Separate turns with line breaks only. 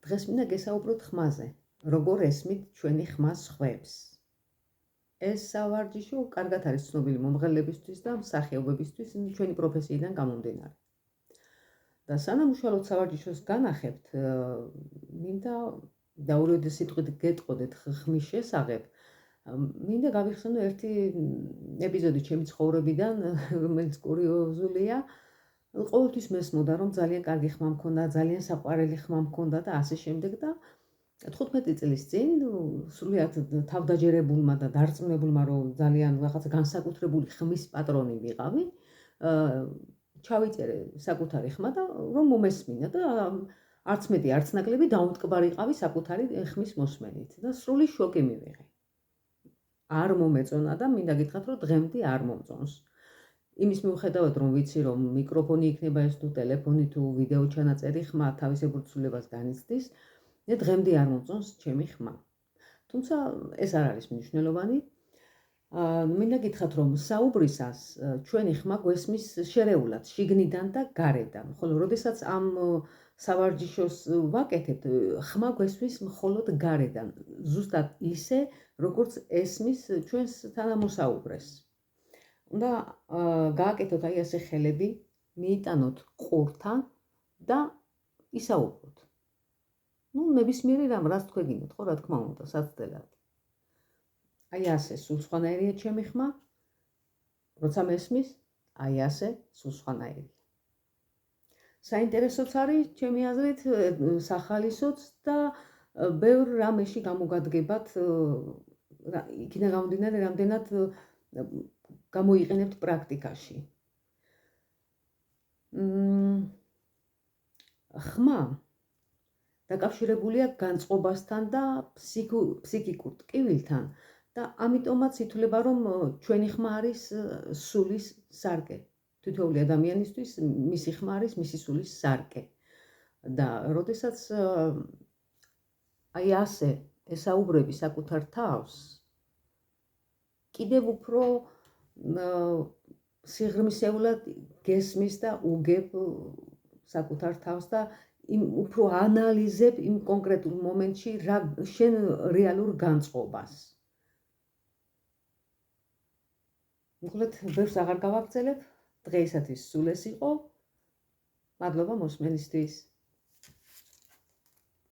დღეს მინდა გესაუბროთ ხმაზე, როგორ ესმით ჩვენი ხმას ხვევს. ეს სავარჯიშო კარგად არის ცნობილი მომღერლებისთვის და მსახიობებისთვის ჩვენი პროფესიიდან გამომდინარე. და სანამ უშუალოდ სავარჯიშოს განახებთ, მინდა დაურიოდე სიტყვით გეტყოდეთ ხმის შესახებ, მინდა გავიხსენო ერთი ეპიზოდი ჩემი ცხოვრებიდან, რომელიც კურიოზულია. ყოველთვის მესმოდა, რომ ძალიან კარგი ხმა მქონდა, ძალიან საყვარელი ხმა მქონდა და ასე შემდეგ და 15 წლის წინ სრულიად თავდაჯერებულმა და დარწმუნებულმა, რომ ძალიან რაღაცა განსაკუთრებული ხმის პატრონი ვიყავი, ჩავიწერე საკუთარი ხმა და რომ მომესმინა და არც მეტი, არც ნაკლები დაუმტკბარიყავი საკუთარი ხმის მოსმენით და სრული შოკი მივიღე. არ მომეწონა და მინდა გითხრათ, რომ დღემდე არ მომწონს. იმის მიუხედავად, რომ ვიცი, რომ მიკროფონი იქნება ეს თუ ტელეფონი თუ ვიდეო ჩანაწერი ხმა თავისებურ ცვლილებას განიცდის, და დღემდე არ მომწონს ჩემი ხმა. თუმცა ეს არ არის მნიშვნელოვანი. მინდა გითხრათ, რომ საუბრისას ჩვენი ხმა გვესმის შერეულად, შიგნიდან და გარედან, ხოლო როდესაც ამ სავარჯიშოს ვაკეთებთ, ხმა გვესმის მხოლოდ გარედან, ზუსტად ისე, როგორც ესმის ჩვენს თანამოსაუბრეს. უნდა გააკეთოთ აი ასე ხელები, მიიტანოთ ყურთან და ისაუბროთ. ნებისმიერი რამ, რაც თქვენ გინდათ, ხო, რა თქმა უნდა, საცდელად. აი ასე, სულ სხვანაირია ჩემი ხმა, როცა მესმის, აი ასე, სულ სხვანაირია. საინტერესოც არის, ჩემი აზრით, სახალისოც და ბევრ რამეში გამოგადგებათ, იქიდან გამომდინარე, რამდენად გამოიყენებთ პრაქტიკაში. ხმა დაკავშირებულია განწყობასთან და ფსიქიკურ ტკივილთან და ამიტომაც ითვლება, რომ ჩვენი ხმა არის სულის სარკე. თითოეული ადამიანისთვის მისი ხმა არის მისი სულის სარკე. და როდესაც აი ასე ესაუბრები საკუთარ თავს, კიდევ უფრო სიღრმისეულად გესმის და უგებ საკუთარ თავს და უფრო ანალიზებ იმ კონკრეტულ მომენტში შენ რეალურ განწყობას. მოკლედ, ბევრს აღარ გავაგრძელებ, დღეისათვის სულ ეს იყო. მადლობა მოსმენისთვის.